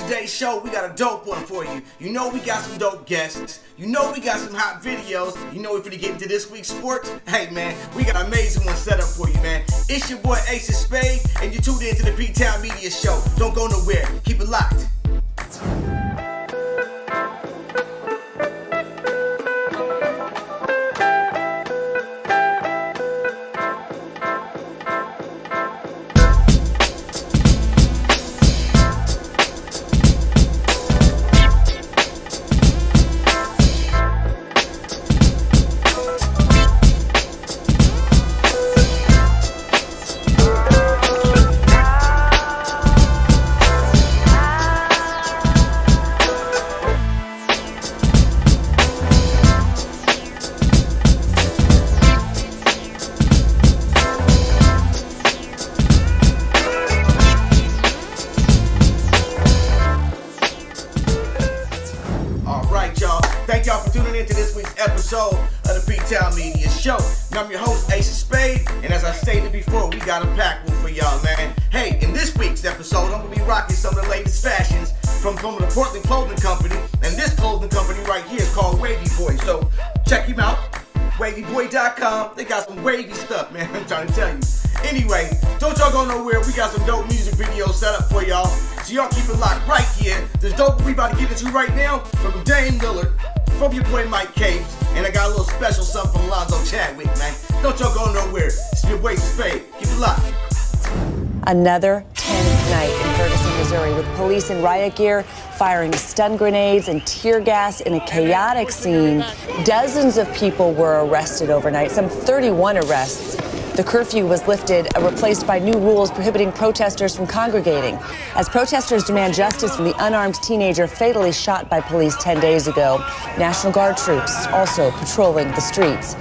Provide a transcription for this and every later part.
today's show, we got a dope one for you. You know we got some dope guests. You know we got some hot videos. You know we're finna get into this week's sports. Hey man, we got an amazing one set up for you, man. It's your boy Ace Spade, and you tuned into the PTownMedia show. Don't go nowhere. Keep it locked. Thank y'all for tuning in to this week's episode of the PTownMedia show. And I'm your host, Ace Spade, and as I stated before, we got a packed one for y'all, man. Hey, in this week's episode, I'm going to be rocking some of the latest fashions from the Portland clothing company, and this clothing company right here is called Wavy Boy, so check him out, wavyboy.com. They got some wavy stuff, man, I'm trying to tell you. Anyway, don't y'all go nowhere. We got some dope music videos set up for y'all, so y'all keep it locked right here. This dope we about to get into right now from Dame Lillard, from your boy Mike Caves, and I got a little special something from Alonzo Chadwick, man. Don't y'all go nowhere. It's your boy Spade. Keep it locked. Another tense night in Ferguson, Missouri, with police in riot gear firing stun grenades and tear gas in a chaotic scene. Dozens of people were arrested overnight, some 31 arrests. The curfew was lifted, replaced by new rules prohibiting protesters from congregating, as protesters demand justice for the unarmed teenager fatally shot by police 10 days ago. National Guard troops also patrolling the streets.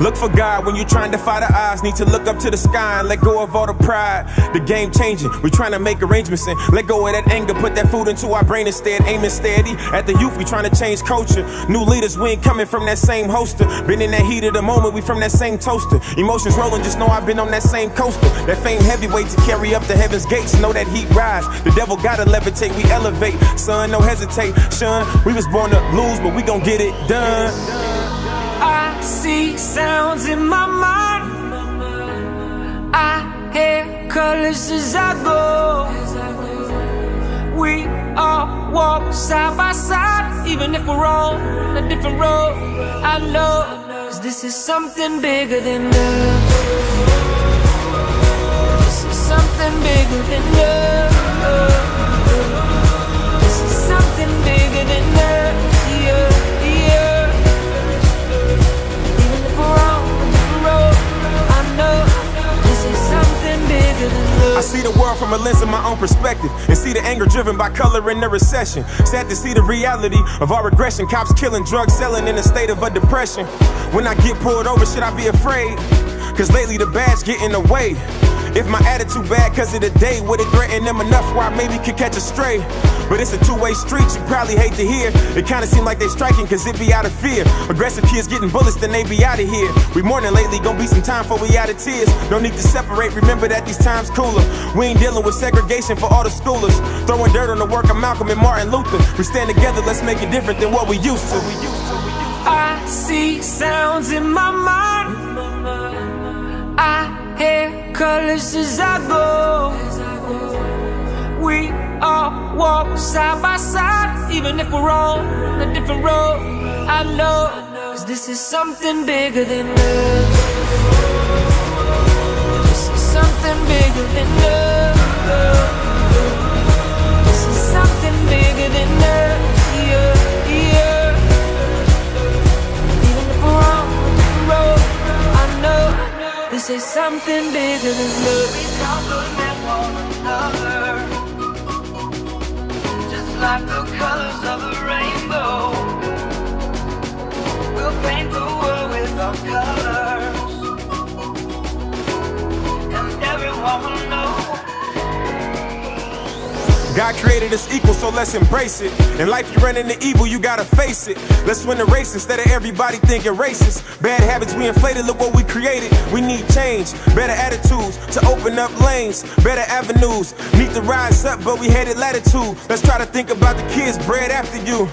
Look for God when you're trying to fight the odds. Need to look up to the sky and let go of all the pride. The game changing, we're trying to make arrangements and let go of that anger. Put that food into our brain instead, aiming steady at the youth. We trying to change culture. New leaders, we ain't coming from that same holster. Been in that heat of the moment, we from that same toaster. Emotions rolling, just know I've been on that same coaster. That famed heavyweight to carry up the heaven's gates. Know that heat rise, the devil gotta levitate. We elevate, son, no hesitation. We was born to lose, but we gon' get it done. I see sounds in my mind. I hear colors as I go. We all walk side by side, even if we're on a different road. I know, 'cause this is something bigger than love. This is something bigger than love. This is something bigger than love. Yeah, yeah. I see the world from a lens of my own perspective and see the anger driven by color in the recession. Sad to see the reality of our regression. Cops killing, drugs selling in a state of a depression. When I get pulled over, should I be afraid? 'Cause lately the bad's get in the way. If my attitude bad 'cause of the day, would it threaten them enough where I maybe could catch a stray? But it's a two-way street, you probably hate to hear. It kinda seem like they striking 'cause it be out of fear. Aggressive kids getting bullets, then they be out of here. We mourning lately, gon' be some time before we out of tears. No need to separate, remember that these times cooler. We ain't dealing with segregation for all the schoolers. Throwing dirt on the work of Malcolm and Martin Luther. We stand together, let's make it different than what we used to. I see sounds in my mind. I hear colors as I go. We all walk side by side, even if we're on a different road. I know, 'cause this is something bigger than love. This is something bigger than love. This is something bigger than love. Yeah, yeah. Even if we're on a different road, I know this is something bigger than love. We compliment one another, just like the colors of the rainbow. We'll paint the world with our colors, and everyone will know. God created us equal, so let's embrace it. In life you run into evil, you gotta face it. Let's win the race instead of everybody thinking racist. Bad habits we inflated, look what we created. We need change, better attitudes to open up lanes, better avenues. Need to rise up, but we headed latitude. Let's try to think about the kids bred after you.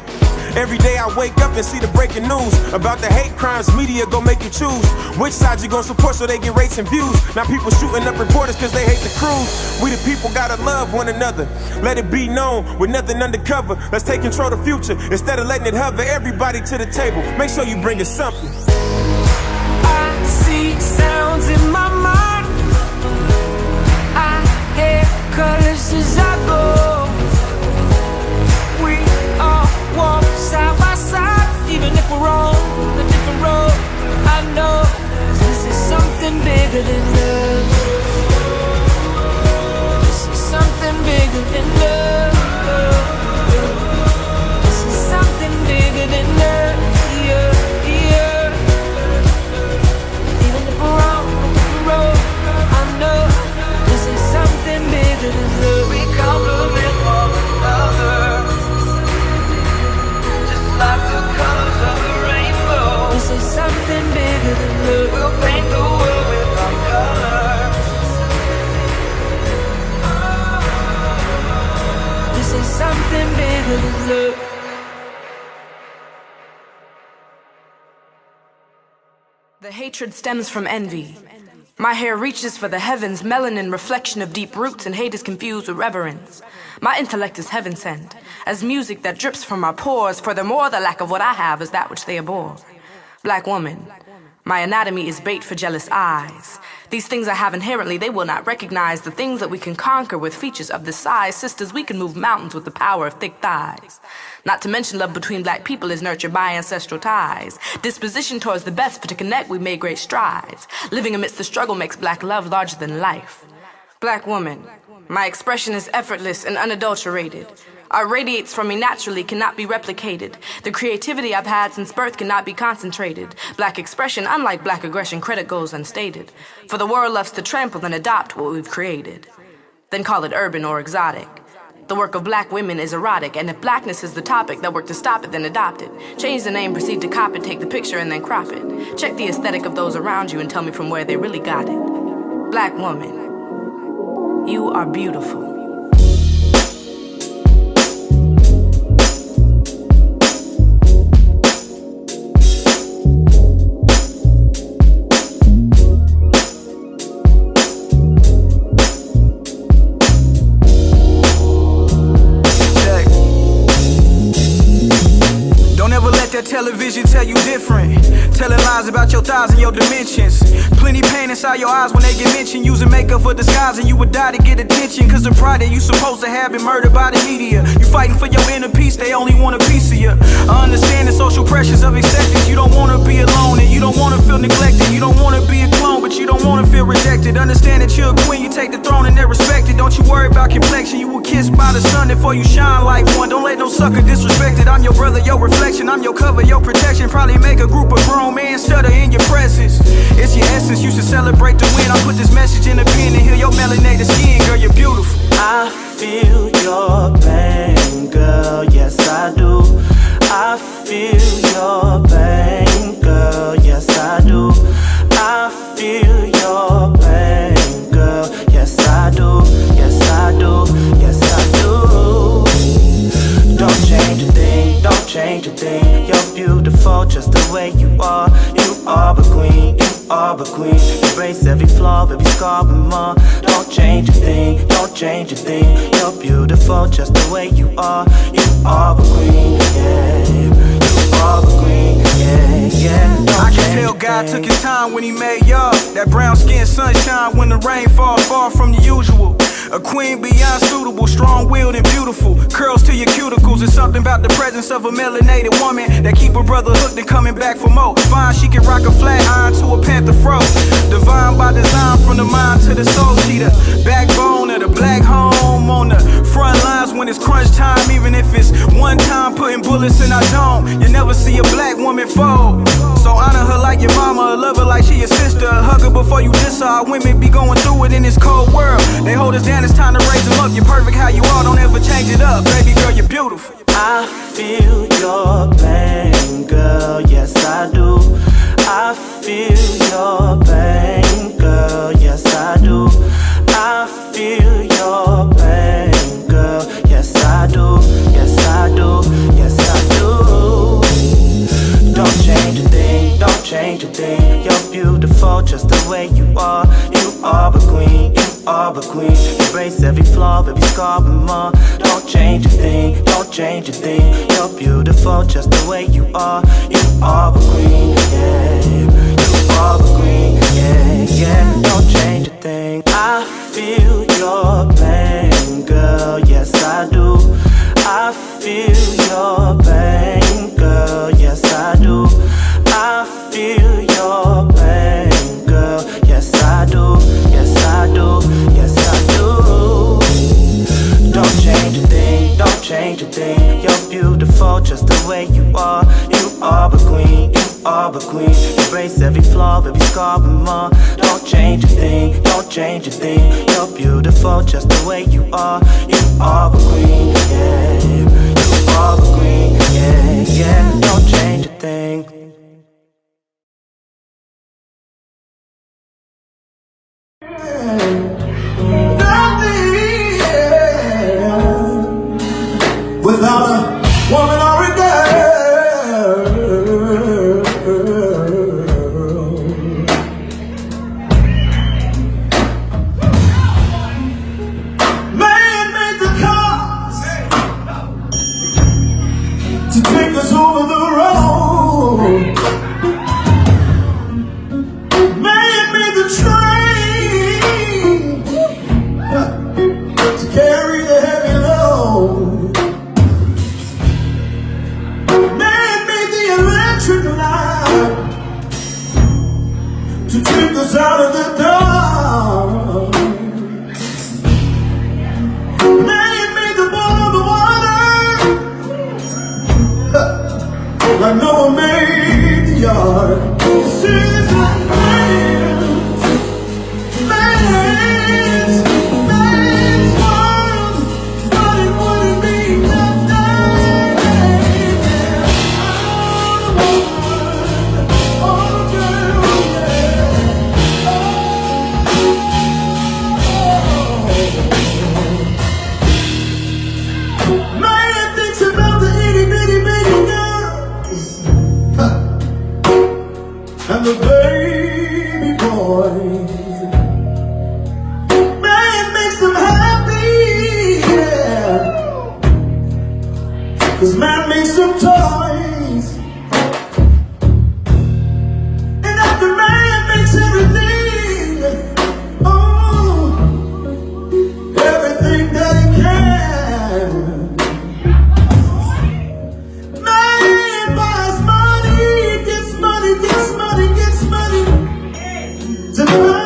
Every day I wake up and see the breaking news about the hate crimes media gon' make you choose which side you gon' support so they get rates and views. Now people shooting up reporters cause they hate the crews. We the people gotta love one another. Let it be known with nothing undercover. Let's take control of the future instead of letting it hover. Everybody to the table, make sure you bring us something. I see sounds in my mind. I hear colors as I go. We all walk side by side, even if we're on a different road. I know this is something bigger than love. This is something bigger than love. This is something bigger than love. Yeah, yeah. Even if we're on a different road, I know this is something bigger than love. We compliment one another, like the colors of the rainbow. This is something bigger than love. We'll paint the world with our colors. This is something bigger than love. The hatred stems from envy. My hair reaches for the heavens, melanin reflection of deep roots, and hate is confused with reverence. My intellect is heaven sent, as music that drips from our pores. Furthermore, the lack of what I have is that which they abhor. Black woman, my anatomy is bait for jealous eyes. These things I have inherently, they will not recognize. The things that we can conquer with features of this size. Sisters, we can move mountains with the power of thick thighs. Not to mention love between black people is nurtured by ancestral ties. Disposition towards the best, for to connect we made great strides. Living amidst the struggle makes black love larger than life. Black woman, my expression is effortless and unadulterated. Art radiates from me naturally, cannot be replicated. The creativity I've had since birth cannot be concentrated. Black expression, unlike black aggression, credit goes unstated. For the world loves to trample and adopt what we've created. Then call it urban or exotic. The work of black women is erotic, and if blackness is the topic that work to stop it, then adopt it. Change the name, proceed to cop it, take the picture and then crop it. Check the aesthetic of those around you and tell me from where they really got it. Black woman, you are beautiful. Television tell you different, telling lies about your thighs and your dimensions. Plenty pain inside your eyes when they get mentioned. Using makeup for disguise and you would die to get attention. Cause the pride that you supposed to have been murdered by the media. You fighting for your inner peace, they only want a piece of you. I understand the social pressures of acceptance. You don't wanna be alone and you don't wanna feel neglected. You don't wanna be a clone but you don't wanna feel rejected. Understand that you're a queen, you take the throne and they're respected. Don't you worry about complexion, you were kissed by the sun before you shine like one. Don't let no sucker disrespect it. I'm your brother, your reflection, I'm your cover, your protection. Probably make a group of grown men stutter in your presence. It's your essence, you should celebrate the win. I put this message in a pen and heal your melanated skin. Girl, you're beautiful. I feel your pain, girl, yes I do. I feel your pain, girl, yes I do. I feel your pain, girl, yes I do. Yes I do, yes I do. Don't change a thing, don't change a thing. You're beautiful just the way you are. You are a queen, you are a queen. Embrace every flaw, every scar and more. Don't change a thing, don't change a thing. You're beautiful just the way you are. You are a queen, yeah. You are a queen, yeah, yeah. I can tell God took his time when he made y'all. That brown skin sunshine when the rain falls far from the usual. A queen beyond suitable, strong-willed and beautiful. Curls to your cuticles, it's something about the presence of a melanated woman that keep a brother hooked and coming back for more. Fine, she can rock a flat iron to a panther fro. Divine by design from the mind to the soul. She the backbone of the black home on the front lines when it's crunch time. Even if it's one time putting bullets in our dome, you never see a black woman fold. So honor her like your mama, love her like she your sister. Hug her before before you diss her. Our women be going through it in this cold world. They hold us down, it's time to raise them up. You're perfect how you are, don't ever change it up. Baby girl, you're beautiful. I feel your pain, girl, yes I do. I feel your pain, girl, yes I do. I feel your pain, girl, yes I do. Yes I do, yes I do. Don't change a thing, don't change a thing. You're beautiful just the way you are. You are a queen, you are a queen. Embrace every flaw, every scar and more. Don't change a thing, don't change a thing. You're beautiful just the way you are. You are a queen, yeah. You are a queen, yeah, yeah. Don't change a thing. I feel your pain, girl, yes I do. I feel your pain, girl, yes I do. I feel your pain, girl, yes I do. Yes I do, yes I do. Don't change a thing, don't change a thing. You're beautiful just the way you are. You are a queen, you are a queen. Embrace every flaw, every scar and more. Don't change a thing, don't change a thing. You're beautiful just the way you are. You are a queen, yeah. You are a queen, yeah, yeah. Don't change a thing. Without a woman or a girl, man made the cars to take us over the road. Man made the train to carry the heavy load. To take us out of the dark. Man made the ball of the water, like Noah made the ark. Seems like man's world, but it wouldn't be nothing. Man thinks about the itty bitty bitty girls and the baby boys. Man makes them happy, yeah, 'cause man makes them toys. And after man makes everything, oh, everything that he can, man buys money, gets money, gets money, gets money to buy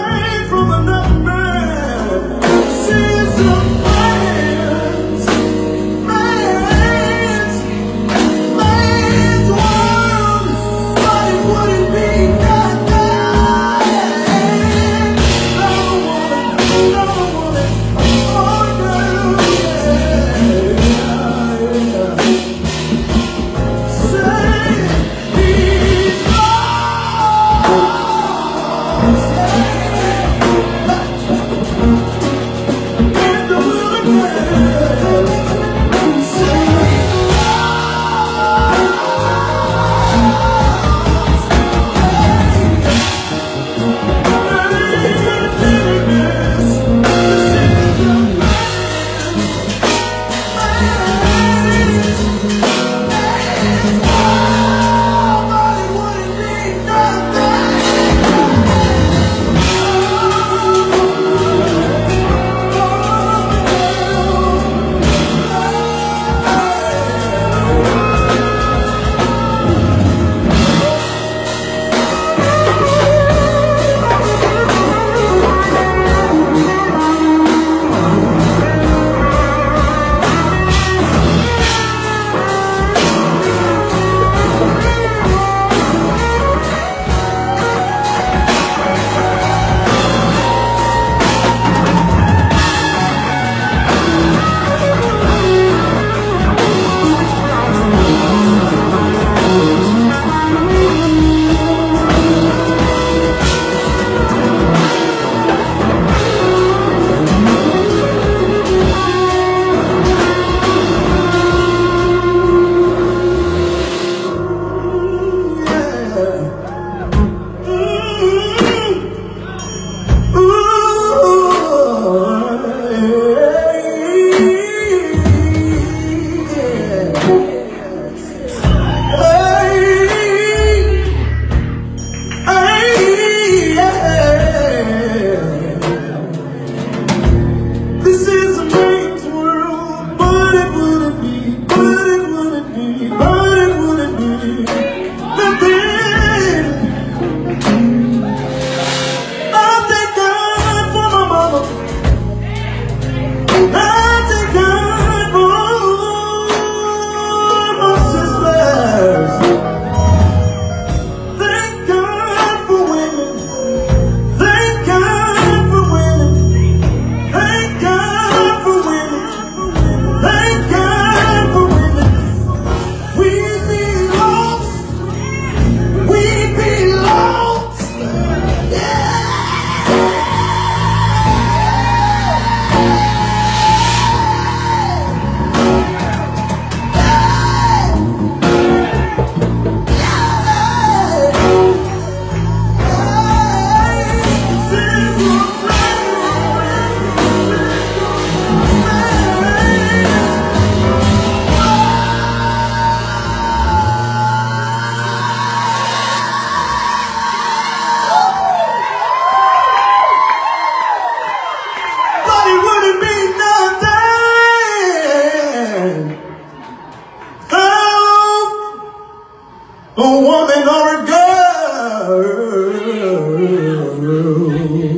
Thank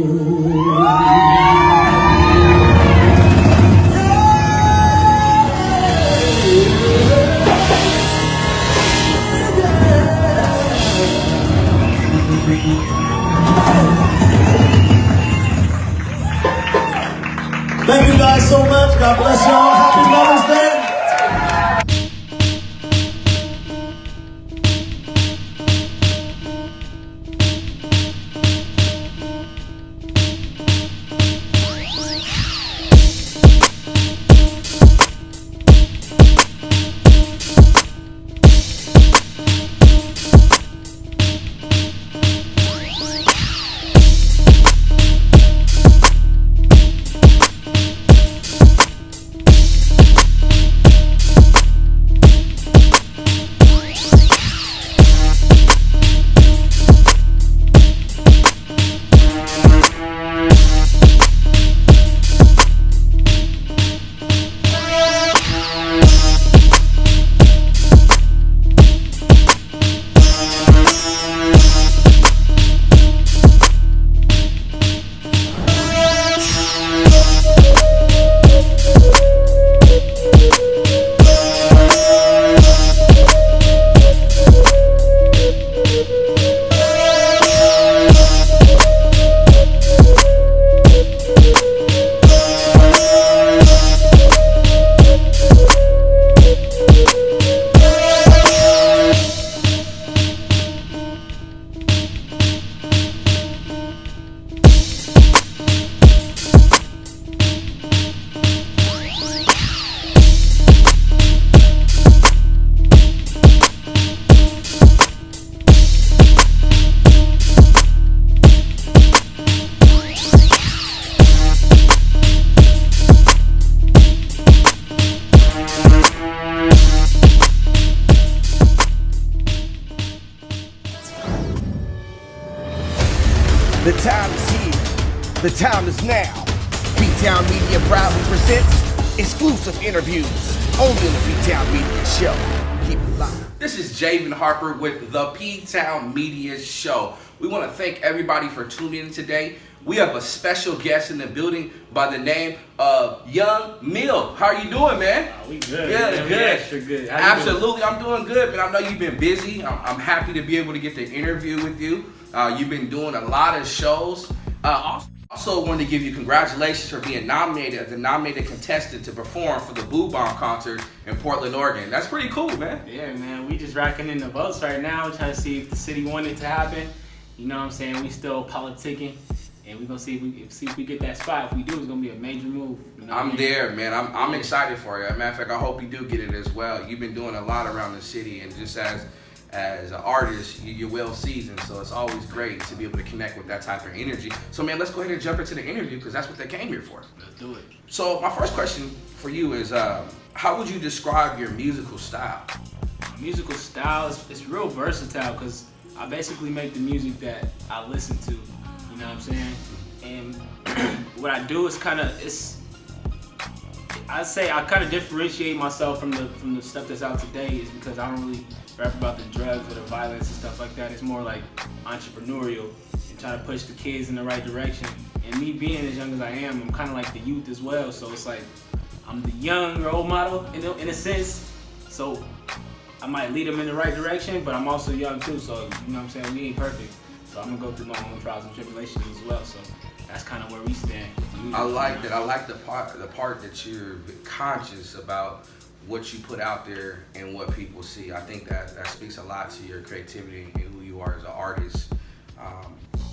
you guys so much. God bless y'all. Happy Mother's Day. The time is here. The time is now. PTownMedia proudly presents exclusive interviews only on the PTownMedia Show. Keep it locked. This is Jayvin Harper with the PTownMedia Show. We want to thank everybody for tuning in today. We have a special guest in the building by the name of Young Mill. How are you doing, man? We good. Yeah, man. good. Extra good. Absolutely, I'm doing good, man. I know you've been busy. I'm happy to be able to get the interview with you. You've been doing a lot of shows. Also wanted to give you congratulations for being nominated as the nominated contestant to perform for the Boo Bomb concert in Portland, Oregon. That's pretty cool, man. Yeah, man. We just racking in the votes right now, trying to see if the city wanted to happen. You know what I'm saying? We still politicking, and we're gonna see if we get that spot. If we do, it's gonna be a major move. You know I'm there, man. I'm excited for you. As a matter of fact, I hope you do get it as well. You've been doing a lot around the city, and just as an artist, you're well seasoned, so it's always great to be able to connect with that type of energy. So, man, let's go ahead and jump into the interview because that's what they came here for. Let's do it. So, my first question for you is, how would you describe your musical style? My musical style is real versatile because I basically make the music that I listen to. You know what I'm saying? And what I do is I'd say I kind of differentiate myself from the stuff that's out today is because I don't really rap about the drugs or the violence and stuff like that. It's more like entrepreneurial and trying to push the kids in the right direction. And me being as young as I am, I'm kind of like the youth as well. So it's like I'm the young role model in a sense. So I might lead them in the right direction, but I'm also young too. So you know what I'm saying? We ain't perfect. So I'm gonna go through my own trials and tribulations as well. So that's kind of where we stand. I like that. I like the part that you're conscious about what you put out there and what people see. I think that speaks a lot to your creativity and who you are as an artist.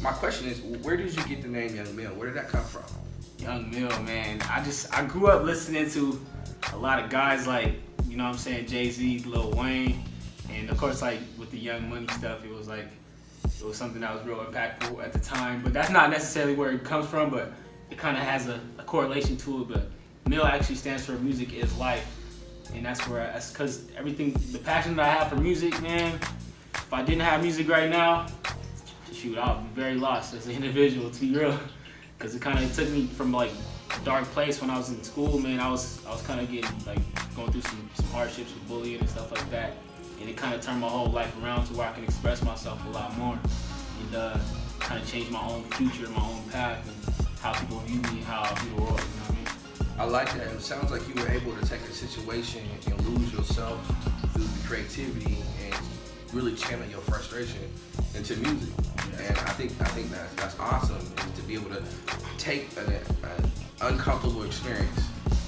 My question is, where did you get the name Young Mill? Where did that come from? Young Mill, man. I grew up listening to a lot of guys like, you know what I'm saying, Jay-Z, Lil Wayne, and of course like with the Young Money stuff, it was something that was real impactful at the time. But that's not necessarily where it comes from, but it kind of has a correlation to it. But Mill actually stands for Music is Life. And that's because everything, the passion that I have for music, man, if I didn't have music right now, shoot, I would be very lost as an individual, to be real. Because it kind of took me from like a dark place when I was in school, man. I was kind of getting like going through some hardships with bullying and stuff like that. And it kind of turned my whole life around to where I can express myself a lot more. And kind of change my own future, my own path, and how people view me, and how I view the world. You know what I mean? I like that. It sounds like you were able to take a situation and lose yourself through the creativity and really channel your frustration into music. Yes. And I think that's awesome, is to be able to take an uncomfortable experience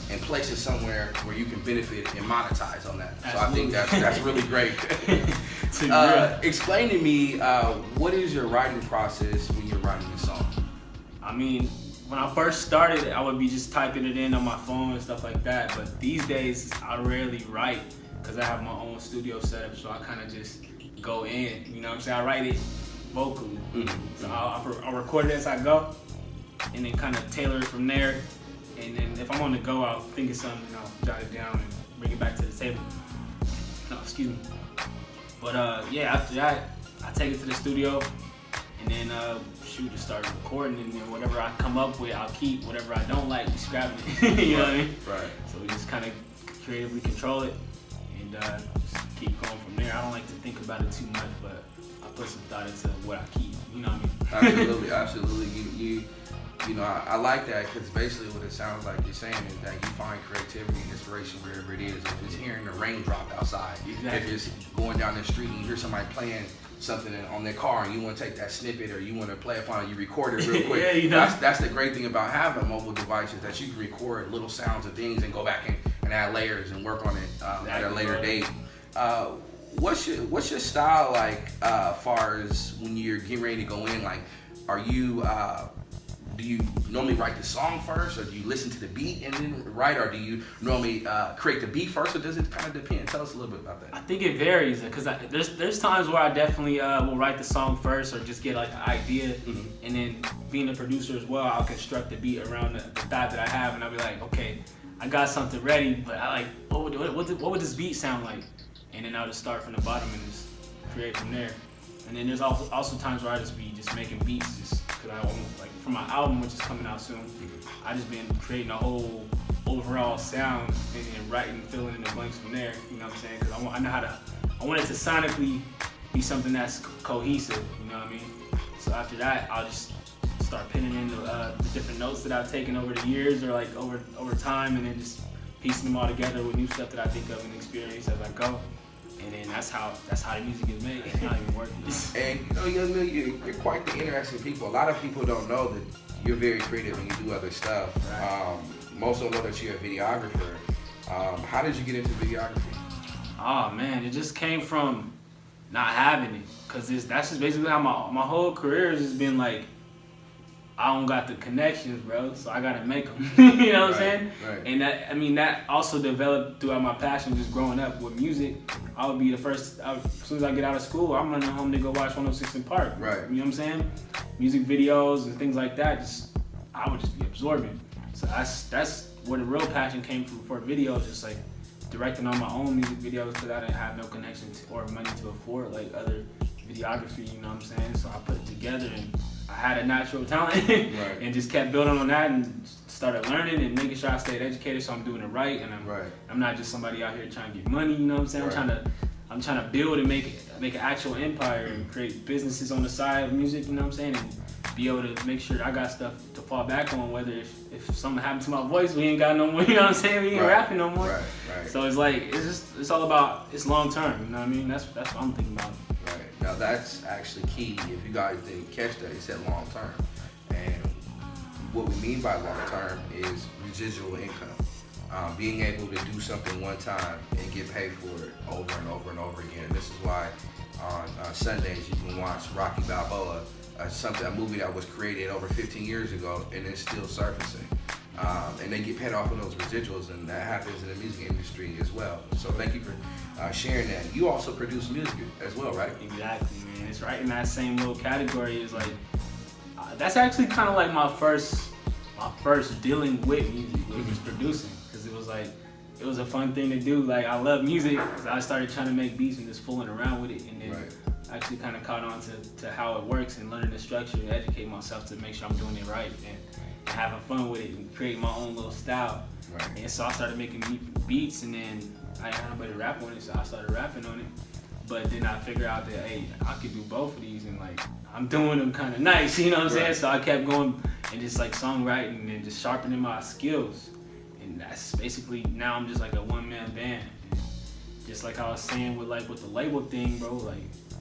and place it somewhere where you can benefit and monetize on that. Absolutely. So I think that's really great. Explain to me, what is your writing process when you're writing a song? I mean, when I first started, I would be just typing it in on my phone and stuff like that. But these days, I rarely write because I have my own studio setup. So I kind of just go in. You know what I'm saying? I write it vocally. Mm-hmm. So I'll record it as I go, and then kind of tailor it from there. And then if I'm on the go, I'll think of something, and I'll jot it down and bring it back to the table. No, excuse me. But yeah, after that, I take it to the studio, and then just start recording, and then whatever I come up with, I'll keep. Whatever I don't like, just scrapping it. You know what I mean? Right. So we just kind of creatively control it, and just keep going from there. I don't like to think about it too much, but I put some thought into what I keep. You know what I mean? Absolutely. You know, I like that, because basically what it sounds like you're saying is that you find creativity and inspiration wherever it is. If it's hearing the raindrop outside, exactly. If it's going down the street and you hear somebody playing something on their car and you want to take that snippet or you want to play upon it, you record it real quick. Yeah, you know. That's the great thing about having mobile devices, that you can record little sounds and things and go back and add layers and work on it at a later date. What's your style like, far as when you're getting ready to go in? Like, are you do you normally write the song first, or do you listen to the beat and then write, or do you normally create the beat first, or does it kind of depend? Tell us a little bit about that. I think it varies, because there's times where I definitely will write the song first, or just get like an idea, and then being a producer as well, I'll construct the beat around the thought that I have, and I'll be like, okay, I got something ready, but I like, what would this beat sound like? And then I'll just start from the bottom and just create from there. And then there's also times where I just be making beats, just because I want, like, for my album, which is coming out soon, I just been creating a whole overall sound and then writing, filling in the blanks from there. You know what I'm saying? Because I want it to sonically be something that's cohesive. You know what I mean? So after that, I'll just start pinning in the different notes that I've taken over the years, or like over time, and then just piecing them all together with new stuff that I think of and experience as I go. And then that's how the music is made. It's not even working. And you know, Young Mill, you're quite the interesting people. A lot of people don't know that you're very creative and you do other stuff. Right. Most don't know that you're a videographer. How did you get into videography? Oh man, it just came from not having it. Cause that's just basically how my whole career has just been like, I don't got the connections, bro, so I gotta make them. You know what I'm saying? Right. And that also developed throughout my passion, just growing up with music. I would be the first, as soon as I get out of school, I'm running home to go watch 106 in Park. Right. You know what I'm saying? Music videos and things like that, I would just be absorbing. So that's where the real passion came from for videos, just like directing on my own music videos, because I didn't have no connection or money to afford like other videography, you know what I'm saying? So I put it together, and I had a natural talent and just kept building on that and started learning and making sure I stayed educated, so I'm doing it right, and I'm not just somebody out here trying to get money, you know what I'm saying? I'm trying to build and make an actual empire and create businesses on the side of music, you know what I'm saying? And be able to make sure I got stuff to fall back on, whether if something happened to my voice, we ain't got no more, you know what I'm saying? We ain't rapping no more. Right. So it's like, it's all about, it's long term, you know what I mean? That's what I'm thinking about. Right. Now that's actually key. If you guys didn't catch that, it said long term. And what we mean by long term is residual income. Being able to do something one time and get paid for it over and over and over again. This is why on Sundays you can watch Rocky Balboa, a movie that was created over 15 years ago and it's still surfacing. And they get paid off of those residuals, and that happens in the music industry as well. So thank you for sharing that. You also produce music as well, right? Exactly, man. It's right in that same little category. Is like that's actually kind of like my first dealing with music, was just producing, because it was a fun thing to do. Like, I love music, so I started trying to make beats and just fooling around with it, and then actually kind of caught on to how it works and learning the structure and educate myself to make sure I'm doing it right and having fun with it and creating my own little style. Right. And so I started making beats, and then I had nobody to rap on it, so I started rapping on it. But then I figured out that, hey, I could do both of these, and like, I'm doing them kind of nice, you know what I'm saying? So I kept going and just like songwriting and just sharpening my skills. And that's basically, now I'm just like a one-man band. And just like I was saying with the label thing, bro, like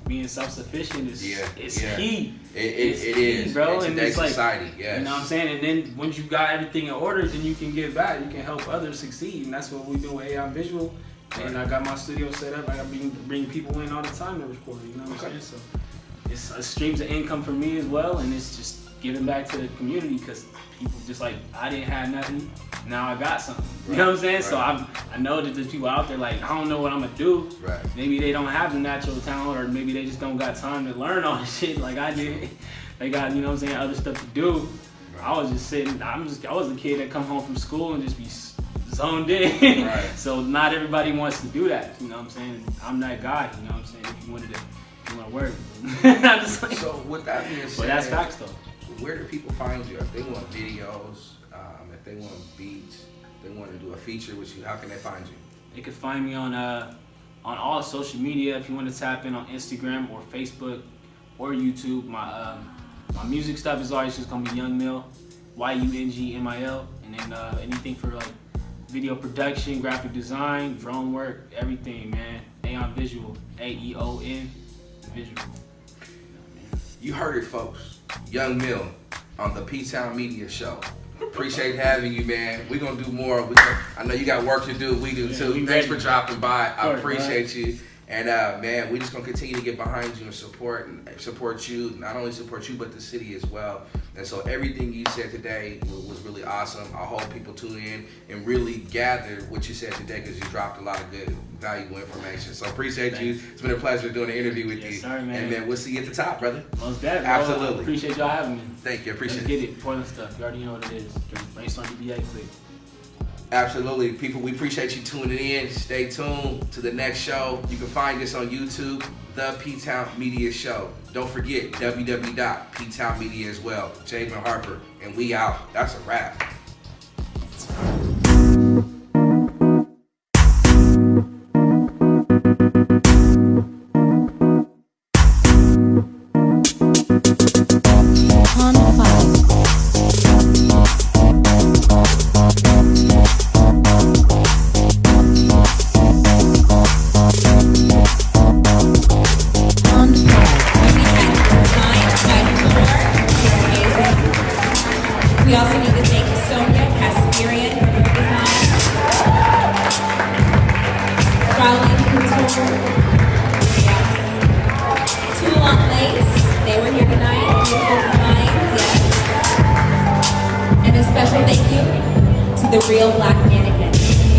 being self-sufficient is key. It's key, bro. In today's society, you know what I'm saying? And then once you got everything in order, then you can give back. You can help others succeed. And that's what we do with AI Visual. And I got my studio set up. I bring people in all the time to record, you know what I'm saying? So it's a streams of income for me as well, and it's just giving back to the community because people just like, I didn't have nothing, now I got something. You know what I'm saying? So I know that there's people out there like, I don't know what I'm gonna do. Maybe they don't have the natural talent, or maybe they just don't got time to learn all this shit like I did. They got, you know what I'm saying, other stuff to do. I was just sitting, I was a kid that come home from school and just be zoned in. So not everybody wants to do that, you know what I'm saying? I'm that guy, you know what I'm saying? If you want to work. So with that being said, but that's facts though. Where do people find you? If they want videos, if they want beats, if they want to do a feature with you, how can they find you? They can find me on all social media. If you want to tap in on Instagram or Facebook or YouTube, my music stuff is always just gonna be Young Mill, YUNGMIL, and then anything for like video production, graphic design, drone work, everything, man. Aeon Visual, AEON Visual. You heard it, folks. Young Mill on the PTownMedia show. Appreciate having you, man. We're gonna do more. I know you got work to do. We do too. Thanks for dropping by. I appreciate you. And man, we're just gonna continue to get behind you and support you. Not only support you, but the city as well. And so everything you said today was really awesome. I hope people tune in and really gather what you said today, because you dropped a lot of good, valuable information. So appreciate you. It's been a pleasure doing the interview with you. Sir, man. And man, we'll see you at the top, brother. Most definitely. Absolutely. Appreciate y'all having me. Thank you. Appreciate it. Let's get it. Portland stuff. You already know what it is. Brainstorm DBA click. Absolutely. People, we appreciate you tuning in. Stay tuned to the next show. You can find us on YouTube, The PTownMedia Show. Don't forget, www.PTownMedia as well. Jayvin, Harper, and we out. That's a wrap. We also need to thank Sonia Kasperian for her design. Fraulein Couture. Yes. Tool on Lace. They were here tonight. Beautiful designs. Yes. And a special thank you to the Real Black Mannequin.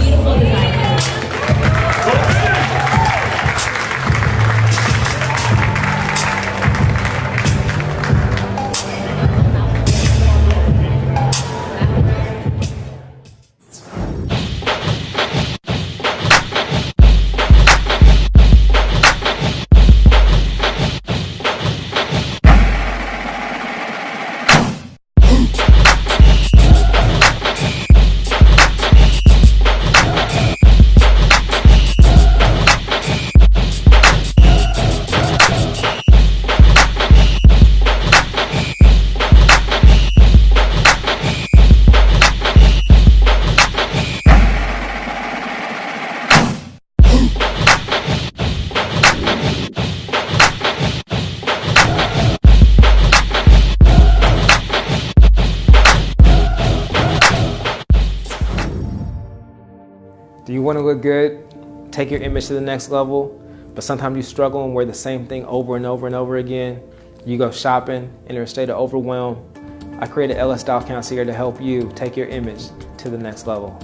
Beautiful design. Do you want to look good, take your image to the next level, but sometimes you struggle and wear the same thing over and over and over again? You go shopping and you're in a state of overwhelm. I created LS Style Concierge to help you take your image to the next level.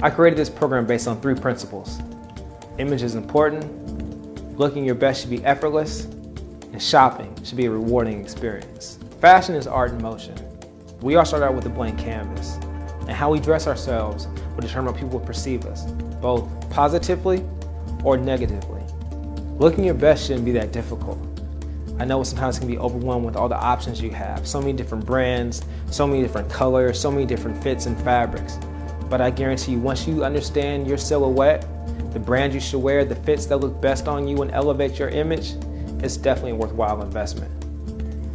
I created this program based on 3 principles. Image is important, looking your best should be effortless, and shopping should be a rewarding experience. Fashion is art in motion. We all start out with a blank canvas, and how we dress ourselves will determine how people will perceive us, both positively or negatively. Looking your best shouldn't be that difficult. I know sometimes it can be overwhelmed with all the options you have, so many different brands, so many different colors, so many different fits and fabrics. But I guarantee you, once you understand your silhouette, the brand you should wear, the fits that look best on you and elevate your image, it's definitely a worthwhile investment.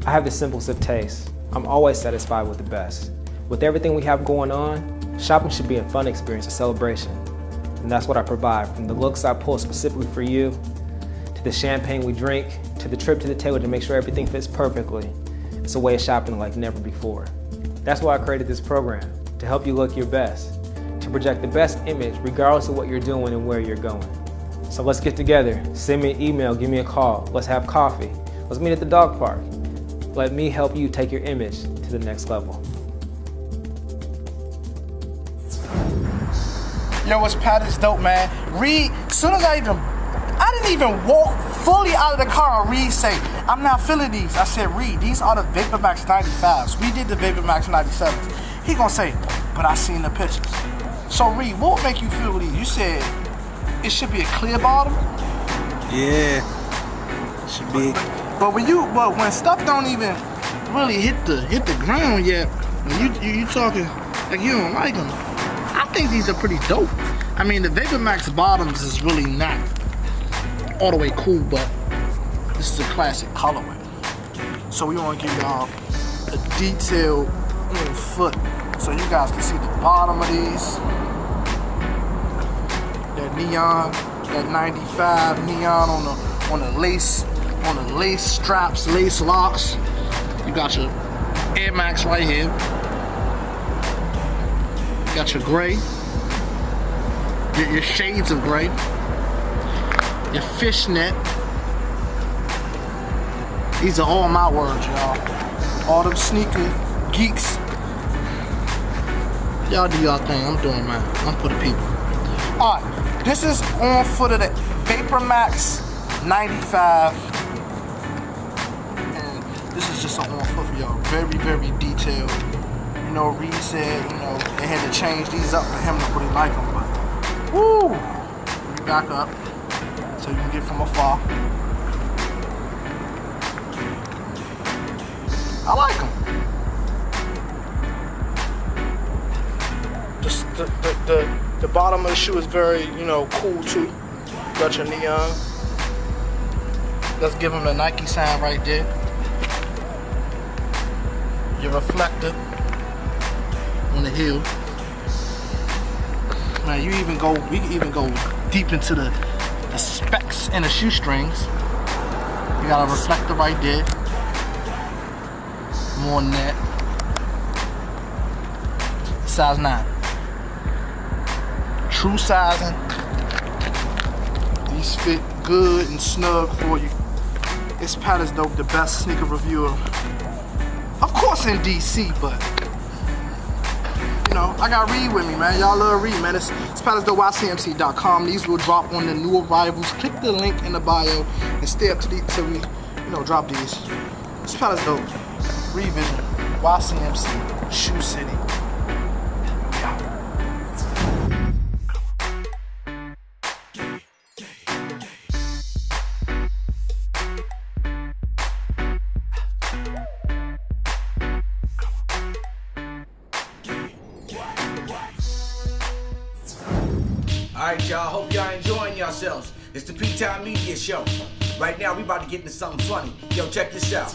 I have the simplest of tastes. I'm always satisfied with the best. With everything we have going on, shopping should be a fun experience, a celebration. And that's what I provide, from the looks I pull specifically for you, to the champagne we drink, to the trip to the tailor to make sure everything fits perfectly. It's a way of shopping like never before. That's why I created this program, to help you look your best, to project the best image regardless of what you're doing and where you're going. So let's get together. Send me an email, give me a call. Let's have coffee. Let's meet at the dog park. Let me help you take your image to the next level. Yo, what's Pat is dope, man. Reed, soon as I didn't even walk fully out of the car and Reed say, I'm not feeling these. I said, Reed, these are the Vapor Max 95s. We did the Vapor Max 97s. He gonna say, but I seen the pictures. So Reed, what would make you feel these? You said it should be a clear bottom? Yeah, should be. But when stuff don't even really hit the ground yet, when you talking like you don't like them, I think these are pretty dope. I mean, the Vapor Max bottoms is really not all the way cool, but this is a classic colorway. So we want to give y'all a detailed foot so you guys can see the bottom of these. That neon, that 95 neon on the lace straps, lace locks. You got your Air Max right here. You got your gray, your shades of gray, your fishnet. These are all my words, y'all. All them sneaker geeks. Y'all do y'all thing. I'm doing mine. I'm for the people. All right, this is on foot of the Vapor Max 95. And this is just an on foot for y'all. Very, very detailed. You know, Reed said, they had to change these up for him to really like them, but woo! Let me back up so you can get from afar. I like them. Just the bottom of the shoe is very, cool too. Got your neon. Let's give them the Nike sign right there. Your reflector on the heel. Man, we can even go deep into the specs and the shoestrings. You got a reflector right there. More than that. Size 9. True sizing. These fit good and snug for you. It's Pat is dope, the best sneaker reviewer. Of course in DC, but I got Reed with me, man. Y'all love Reed, man. It's Pat is dope, YCMC.com. These will drop on the new arrivals. Click the link in the bio and stay up to date till we, drop these. It's Pat is dope. Revision, YCMC, Shoe City. Alright, y'all. Hope y'all enjoying yourselves. It's the PTownMedia show. Right now, we about to get into something funny. Yo, check this out.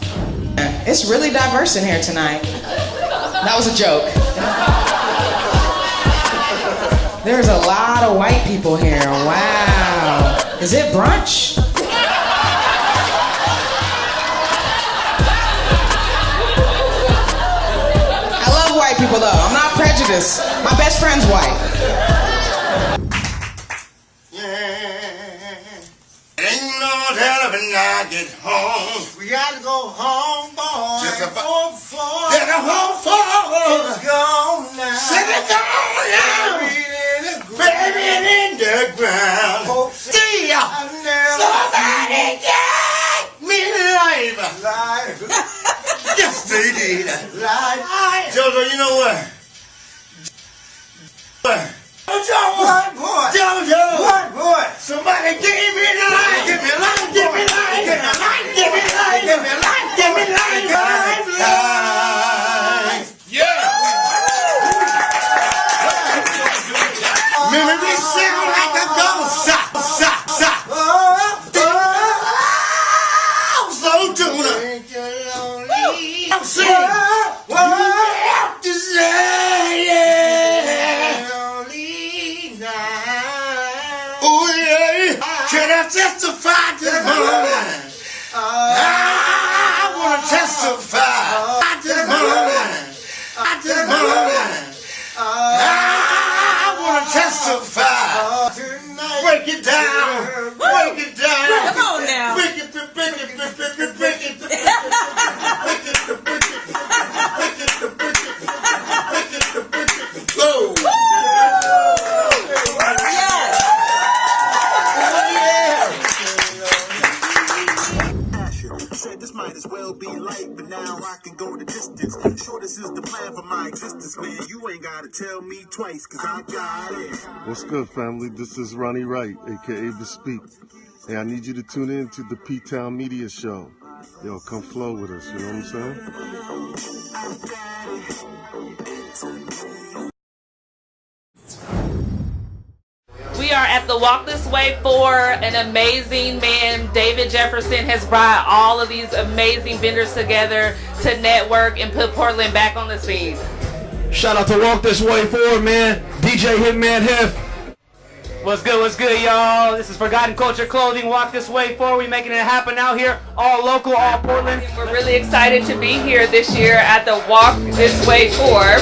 It's really diverse in here tonight. That was a joke. There's a lot of white people here. Wow. Is it brunch? I love white people though. I'm not prejudiced. My best friend's white. Ain't no telling when I get home. We gotta go home, boy. Get a home for. It's gone now. Sit it gone now. Baby in the ground. See ya. Somebody got me life. Yes, they did. Jojo, you know what? Jojo. What boy? Somebody give me the light. Give me light. Give me light. Give me light. Give me light. Give me light. Give me light. Life. Yeah. Memory sound like a ghost. So tuna. wanna testify this morning. I wanna testify this morning. This morning. I wanna testify. Break it down. Break it down. Come on now. Break it. Go. Said this might as well be life, but now I can go the distance. Sure, this is the plan for my existence, man. You ain't gotta tell me twice, cause I got it. What's good, family? This is Ronnie Wright, aka The Speak. Hey, I need you to tune in to the PTownMedia show. Yo, come flow with us, you know what I'm saying? We are at the Walk This Way for an amazing man. David Jefferson has brought all of these amazing vendors together to network and put Portland back on the scene. Shout out to Walk This Way for, man. DJ Hitman Hef. What's good, y'all? This is Forgotten Culture Clothing. Walk This Way for. We making it happen out here. All local, all Portland. We're really excited to be here this year at the Walk This Way for.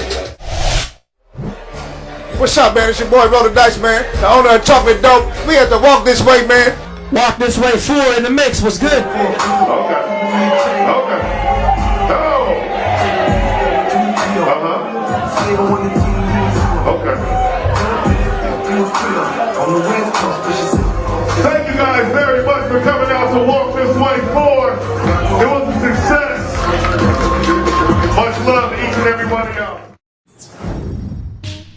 What's up, man? It's your boy Roll the Dice, man. The owner of Chocolate Dope. We have to Walk This Way, man. Walk This Way 4 in the mix. What's good? Thank you guys very much for coming out to Walk This Way 4. It was a success. Much love to each and every one of y'all.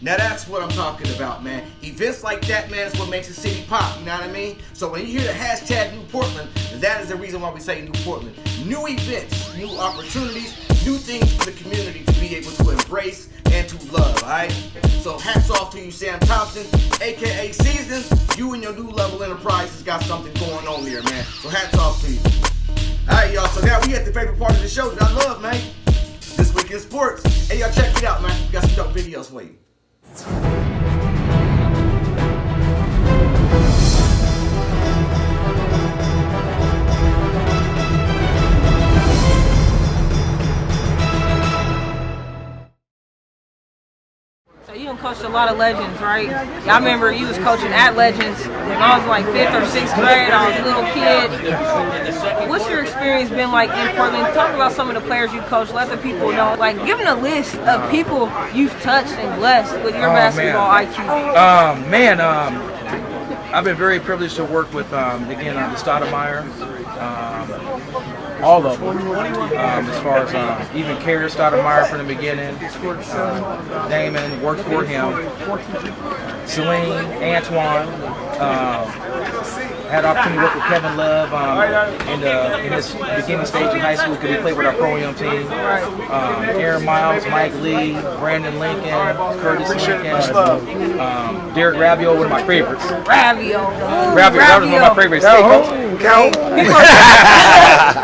Now that's what I'm talking about, man. Events like that, man, is what makes a city pop, you know what I mean? So when you hear the hashtag New Portland, that is the reason why we say New Portland. New events, new opportunities, new things for the community to be able to embrace and to love, alright? So hats off to you, Sam Thompson, aka Seasons. You and your New Level Enterprises got something going on there, man. So hats off to you. Alright, y'all, so now we at the favorite part of the show that I love, man. This Week in Sports. Hey, y'all, check it out, man. We got some dope videos for you. So you done coached a lot of legends, right? I remember you was coaching at Legends when I was like 5th or 6th grade. I was a little kid. What's your experience been like in Portland? Talk about some of the players you coached. Let the people know. Like, give them a list of people you've touched and blessed with your basketball IQ. I've been very privileged to work with, again, the Stoudemire. All of them, as far as even Carrier Stoudemire from the beginning, Damon, worked for him, Celine, Antoine, had opportunity to work with Kevin Love in his beginning stage in high school because he played with our pro-am team. Aaron Miles, Mike Lee, Brandon Lincoln, Curtis Lincoln, Derek Rabiot, one of my favorites. Rabiot, that was one of my favorites.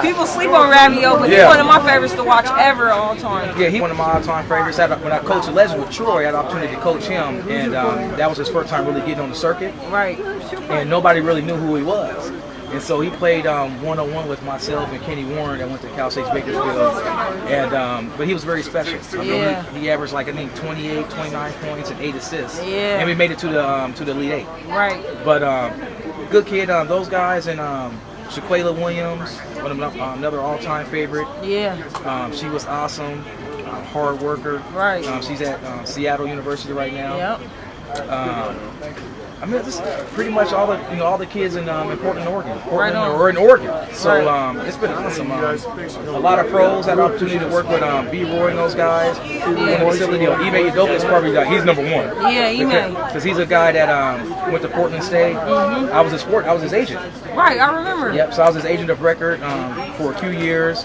People sleep on Rabiot, but he's one of my favorites to watch ever all time. Yeah, he's one of my all-time favorites. When I coached at Legends with Troy, I had the opportunity to coach him, and that was his first time really getting on the circuit. Right. And nobody really knew who he was. And so he played one-on-one with myself and Kenny Warren that went to Cal State Bakersfield. And but he was very special. I mean, he averaged like I think 28, 29 points and 8 assists. Yeah. And we made it to the Elite Eight. Right. But good kid. Those guys and Shaquilla Williams, another all-time favorite. Yeah. She was awesome. Hard worker. Right. She's at Seattle University right now. Yep. I mean, just pretty much all the kids in Portland, Oregon, Right in Oregon. So it's been awesome. A lot of pros had the opportunity to work with B. Roy and those guys. Ime Udoka is probably he's number one. Yeah, Ime. Because he's a guy that went to Portland State. I was his agent. Right, I remember. Yep. So I was his agent of record for a few years.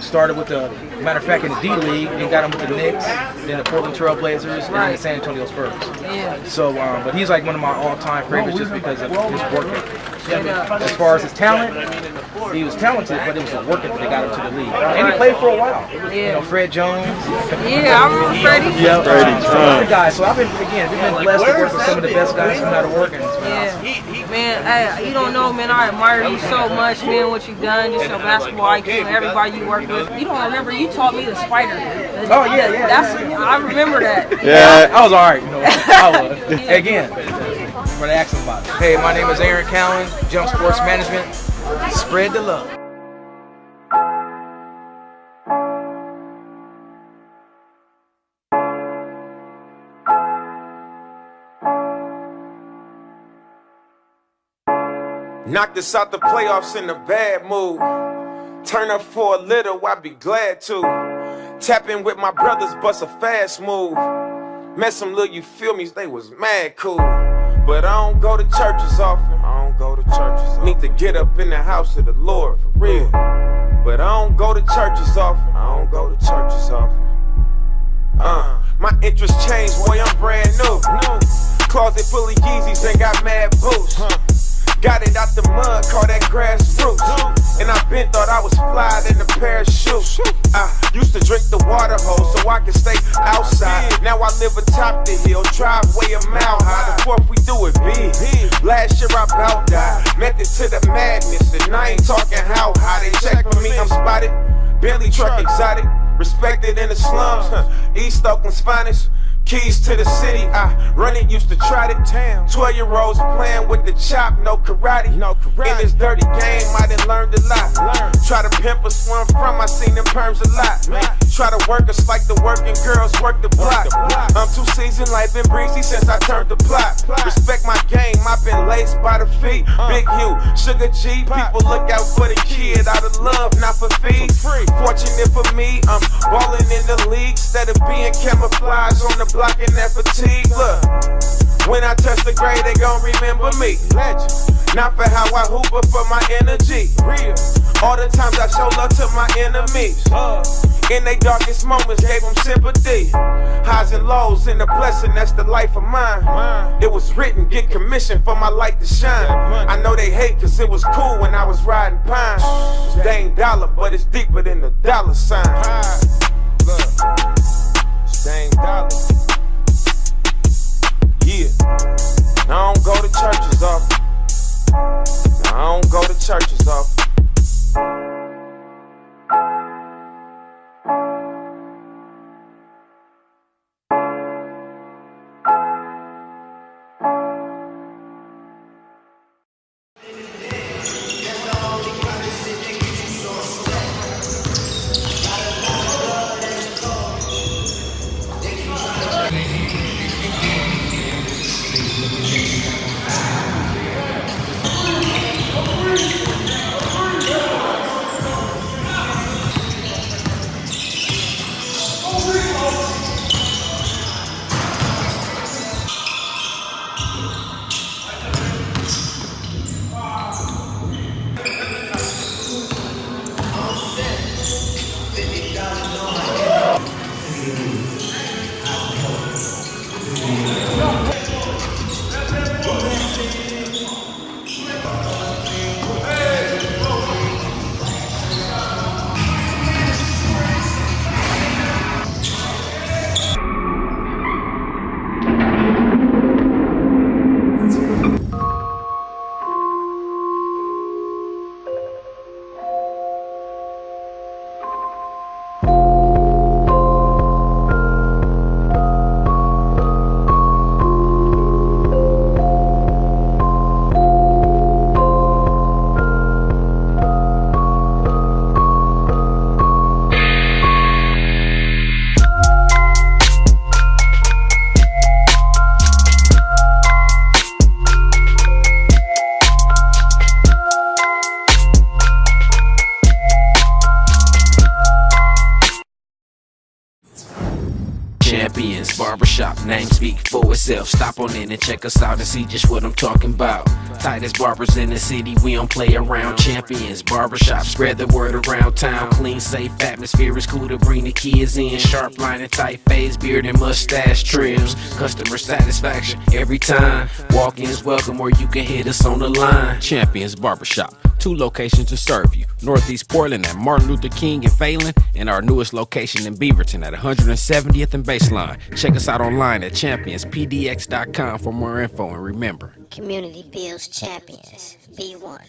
Started with matter of fact in the D League, and got him with the Knicks, then the Portland Trail Blazers, and then the San Antonio Spurs. Yeah. So, but he's like one of my all-time favorites just because of his work ethic. As far as his talent, he was talented, but it was the work ethic that got him to the league. And he played for a while. Yeah. You know, Fred Jones. Yeah, I remember Freddie. Yeah, Freddie. Some other guys. So we've been blessed to work with some of the best guys coming out of Oregon. Man, hey, you don't know, man, I admire you so much, man, what you've done, just your basketball IQ and everybody you work with. You don't remember, you taught me the spider. Oh, yeah. I remember that. Yeah, I was all right, you know. I was. Again, for the accent about it. Hey, my name is Aaron Cowan, Jump Sports Management. Spread the love. Knocked us out the playoffs in a bad mood. Turn up for a little, I'd be glad to. Tap in with my brothers, bust a fast move. Met some little you feel me, they was mad cool. But I don't go to churches often. Need to get up in the house of the Lord for real. But I don't go to churches often. My interests changed, boy, I'm brand new. Closet full of Yeezys and got mad boots. Got it out the mud, call that grassroots. And I been thought I was fly in a pair of shoes. I used to drink the water hole so I could stay outside. Now I live atop the hill, driveway a mile high. The fourth we do it big. Last year I bout died, method to the madness. And I ain't talking how high. They check for me, I'm spotted. Bentley truck exotic, respected in the slums. East Oakland's finest. Keys to the city, I run it, used to try it. 12-year-olds playing with the chop, no karate. In this dirty game, I done learned a lot. Try to pimp us where I'm from, I seen them perms a lot. Try to work us like the working girls work the block. I'm too seasoned, life been breezy since I turned the plot. Respect my game, I've been laced by the feet. Big Hugh, Sugar G, people look out for the kid out of love, not for fees. Fortunate for me, I'm balling in the league instead of being camouflaged on the blocking that fatigue. Look, when I touch the grade, they gon' remember me. Not for how I hoop, but for my energy. All the times I show love to my enemies. In their darkest moments, gave them sympathy. Highs and lows, and a blessing, that's the life of mine. It was written, get commission for my light to shine. I know they hate, cause it was cool when I was riding pines. They ain't dollar, but it's deeper than the dollar sign. Look, they ain't dollar. Yeah, I don't go to churches often. I don't go to churches often. Champions Barbershop, name speak for itself. Stop on in and check us out and see just what I'm talking about. Tightest barbers in the city, we don't play around. Champions Barbershop, spread the word around town. Clean, safe atmosphere, is cool to bring the kids in. Sharp line and tight fades, beard and mustache trims. Customer satisfaction every time. Walk-ins welcome, or you can hit us on the line. Champions Barbershop, 2 locations to serve you. Northeast Portland at Martin Luther King and Phelan, and our newest location in Beaverton at 170th and Baseline. Check us out online at championspdx.com for more info, and remember, community builds champions. Be one.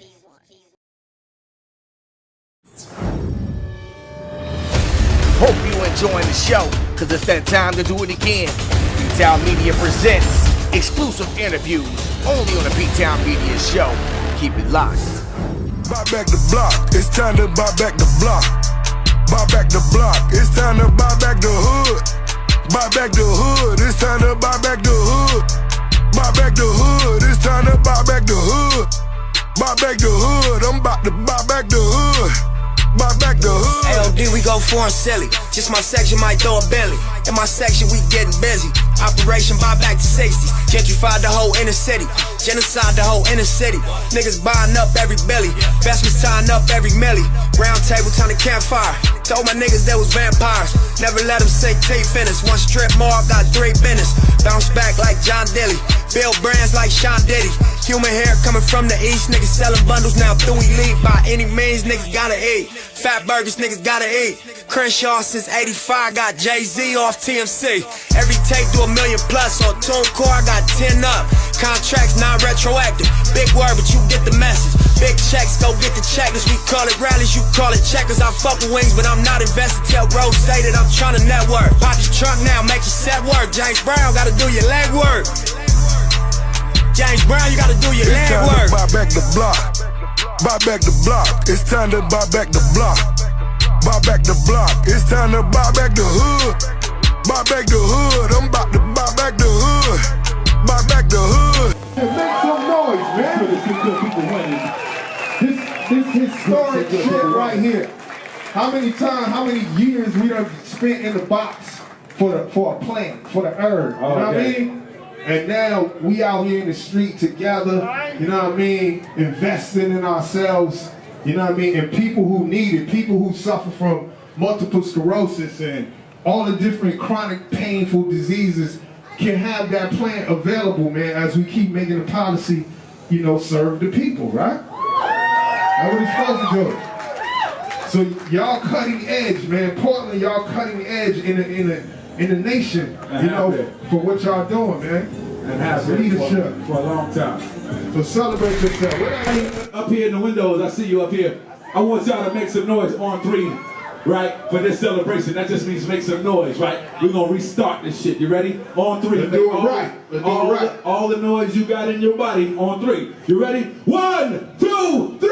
Hope you enjoying the show, cause it's that time to do it again. PTownMedia presents exclusive interviews only on the PTownMedia show. Keep it locked. Buy back the block, it's time to buy back the block. Buy back the block, it's time to buy back the hood. Buy back the hood, it's time to buy back the hood. Buy back the hood, it's time to buy back the hood. Buy back the hood, I'm about to buy back the hood. Buy back the hood. LD, we go foreign silly. Just my section might throw a belly. In my section, we getting busy. Operation buy back the 60s. Gentrified the whole inner city. Genocide the whole inner city. Niggas buying up every belly. Investments tying up every milli. Round table, turn the campfire. Told my niggas they was vampires. Never let them sink till you finish. One strip more, got 3 business. Bounce back like John Dilly. Build brands like Sean Diddy. Human hair coming from the east. Niggas selling bundles now through elite. By any means, niggas gotta eat. Fat burgers, niggas gotta eat. Crenshaw since 85, got Jay-Z off TMC. Every tape do $1 million plus. On TuneCore, I got 10 up. Contracts non-retroactive. Big word, but you get the message. Big checks, go get the checklist. We call it rallies, you call it checkers. I fuck with wings, but I'm not invested. Tell Rose say that I'm trying to network. Pop your trunk now, make your set work. James Brown, gotta do your leg work. James Brown, you gotta do your leg work. Buy back the block. Buy back the block. It's time to buy back the block. Buy back the block. It's time to buy back the hood. Buy back the hood. I'm about to buy back the hood. Buy back the hood. Make some noise, man. This historic shit right here. How many years we done spent in the box for a plant, for the herb. You know what I mean? And now we out here in the street together, you know what I mean, investing in ourselves, you know what I mean, and people who need it, people who suffer from multiple sclerosis and all the different chronic painful diseases can have that plant available, man, as we keep making the policy, you know, serve the people, right? That's what it's supposed to do. So y'all cutting edge, man. Portland, y'all cutting edge in the nation, you know, for what y'all doing, man. And have leadership for a long time. So celebrate yourself. Up here in the windows, I see you up here. I want y'all to make some noise on 3, right? For this celebration. That just means make some noise, right? We're gonna restart this shit. You ready? On 3. Let's do it right. Let's do it right. All the noise you got in your body on 3. You ready? 1, 2, 3!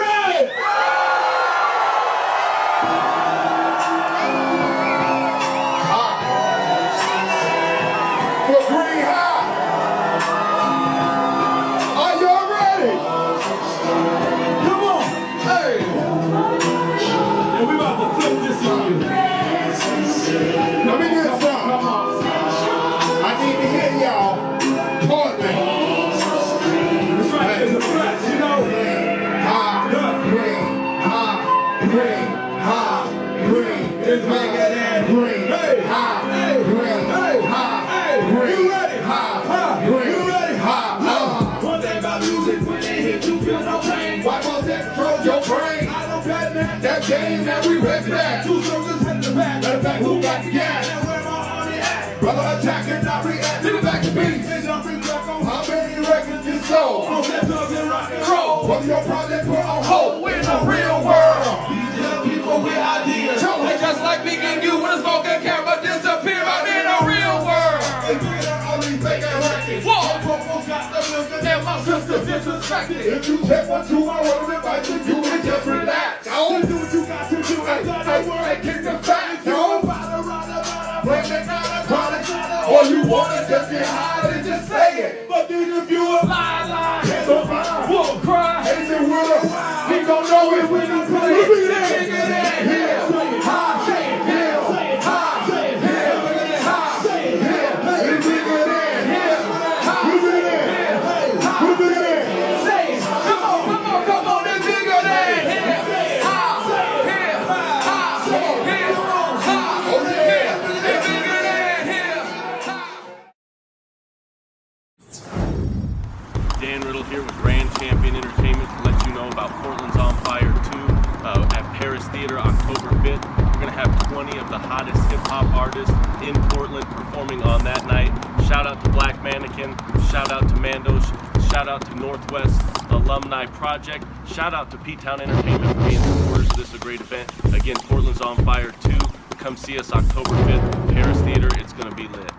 That game that we read back. 2 soldiers in the back. Matter of fact, who got the gas? Brother attacking, not react. To the back of beats. How many records you sold? On that dog and rock and roll. What's your project put on hold? We're in the real world. These young people with ideas. They just like me and you when a smoking camera disappear out in the real world. They bring out all these fake records. Whoa! Got the business and my sister disrespected. If you take one, 2, I want to invite you. You can just relax. Don't do what you got to do. Hey, kick the facts, yo. Or you wanna just get high and just say it. But then if you a lie, testify, we'll cry. Hey, then we'll he gon' know it when you put it. Look at that. Yeah, say it high, say it down, say it high, say it down, look at that high, say it down. Look at that, yeah, look at that, look at that. Say it, come on, it's bigger than him. Say it high, say it down, high, say it down, high, oh yeah, it's bigger than him. Dan Riddle here with Grand Champion Entertainment to let you know about Portland's On Fire Theater October 5th. We're going to have 20 of the hottest hip-hop artists in Portland performing on that night. Shout out to Black Mannequin, shout out to Mandos, shout out to Northwest Alumni Project, shout out to P-Town Entertainment for being supporters of this, a great event. Again, Portland's on fire too. Come see us October 5th, Harris Theater, it's going to be lit.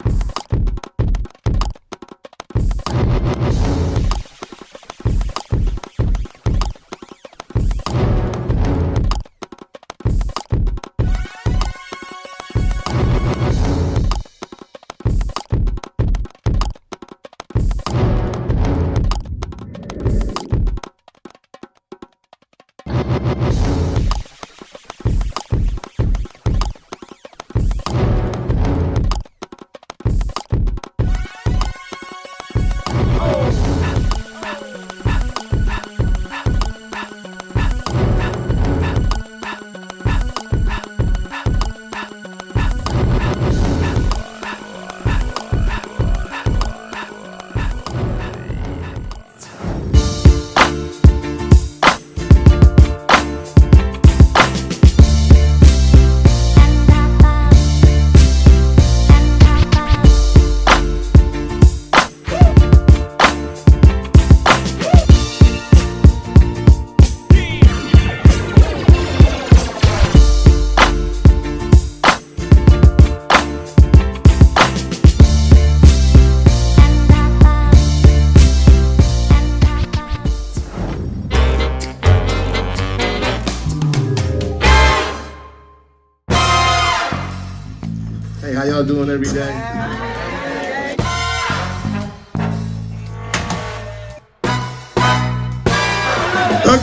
Hey, how y'all doing every day?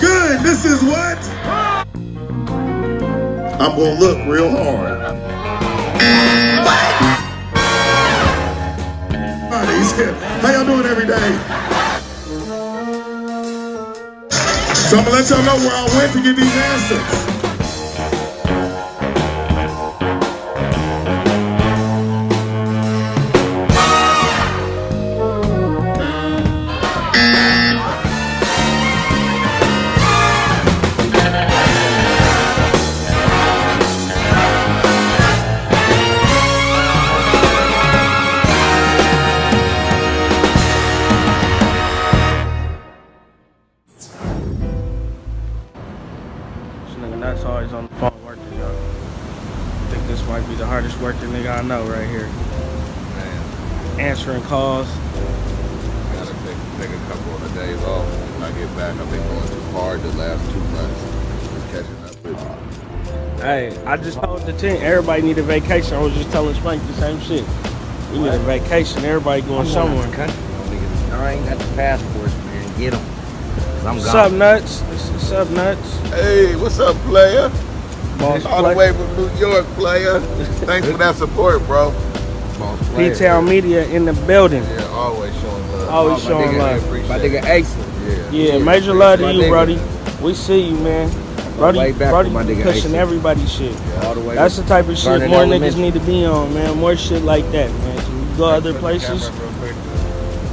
Good, this is what? I'm gonna look real hard. He said, how y'all doing every day? So I'm gonna let y'all know where I went to get these answers. That's always on the phone working, y'all. I think this might be the hardest working nigga I know right here. Man. Answering calls. I gotta take a couple of days off. When I get back, I've been going too hard the last 2 months. Just catching up with you. Hey, I just told the team, everybody need a vacation. I was just telling Spank the same shit. We need a vacation. Everybody going somewhere. I ain't got the passports, man. Get them. What's up, Nuts? What's up, Nuts? Hey, what's up, player? Boss All player. the way from New York, player. Thanks for that support, bro. PTownMedia in the building. Yeah, always showing love. Always showing love. My nigga Asa. Yeah. Major love to my you, nigga. Brody. We see you, man. Brody, way back Brody with my be nigga pushing Asa. everybody's shit. All the way That's the type of shit Vernon more Elementary. niggas need to be on, man. More shit like that, man. So we go other places.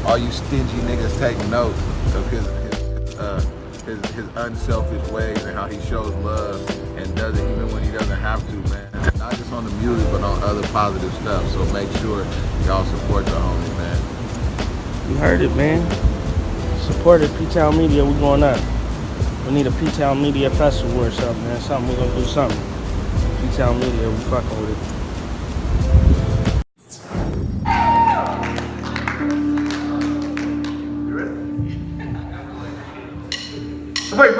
All you stingy niggas take note of his unselfish ways and how he shows love and does it even when he doesn't have to, man. Not just on the music, but on other positive stuff. So make sure y'all support the homie, man. You heard it, man. Support it, PTownMedia. We going up. We need a PTownMedia festival or something, man. Something, we're gonna do something. PTownMedia, we fucking with it. Wait.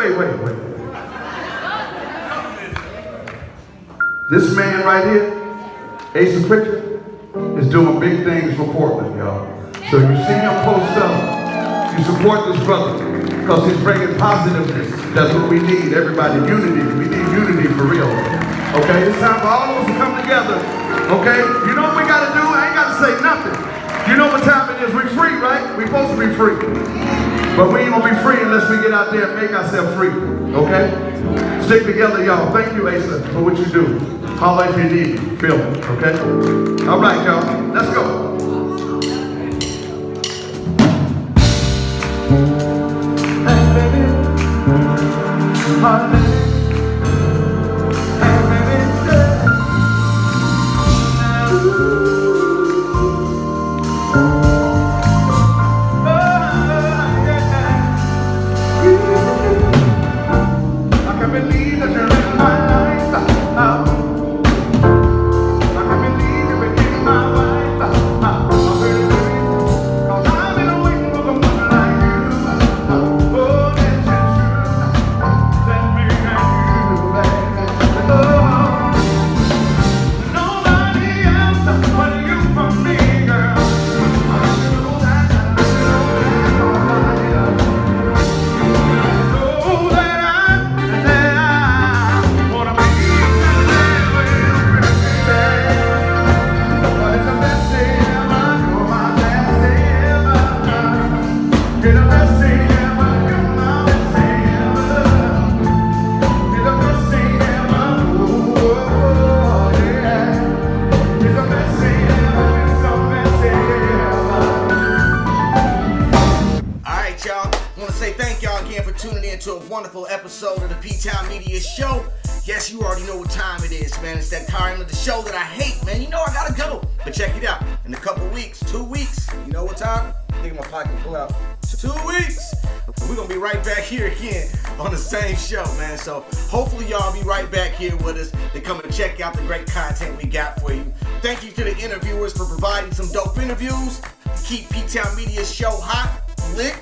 This man right here, Asa Pritchard, is doing big things for Portland, y'all. So you see him post up, you support this brother, because he's bringing positiveness. That's what we need, everybody, unity. We need unity for real. Okay, it's time for all of us to come together. Okay, you know what we gotta do? I ain't gotta say nothing. You know what time it is, we free, right? We supposed to be free. But we ain't gonna be free unless we get out there and make ourselves free, okay? Stick together, y'all. Thank you, Asa, for what you do. Holla if you need me. Feel me, okay? All right, y'all. Let's go. Hey, baby. for tuning in to a wonderful episode of the PTownMedia Show. Yes, you already know what time it is, man. It's that time of the show that I hate, man. You know I gotta go. But check it out. In a couple weeks, 2 weeks, you know what time? I think my pocket pull out. 2 weeks. We're gonna be right back here again on the same show, man. So hopefully y'all be right back here with us to come and check out the great content we got for you. Thank you to the interviewers for providing some dope interviews to keep PTownMedia's show hot, lit.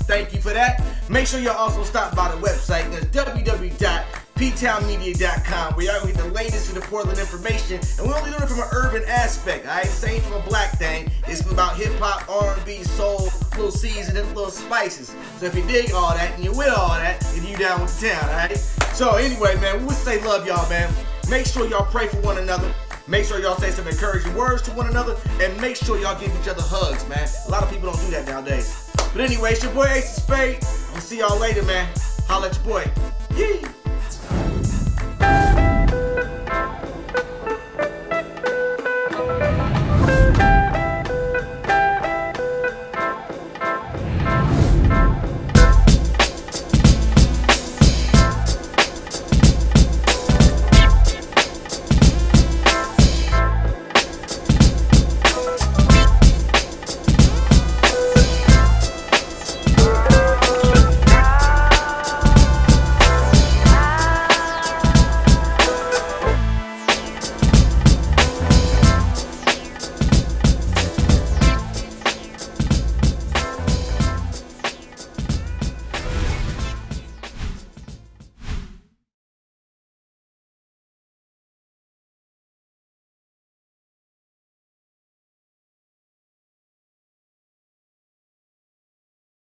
Thank you for that. Make sure y'all also stop by the website. That's www.PTownMedia.com, where y'all get the latest in the Portland information. And we only do it from an urban aspect, all right? This ain't from a black thing. It's about hip-hop, R&B, soul, little seasoning, little spices. So if you dig all that and you're with all that, then you down with the town, all right? So anyway, man, we would say love y'all, man. Make sure y'all pray for one another. Make sure y'all say some encouraging words to one another. And make sure y'all give each other hugs, man. A lot of people don't do that nowadays. But anyway, it's your boy Ep3. I'm gonna see y'all later, man. Holla at your boy. Yee!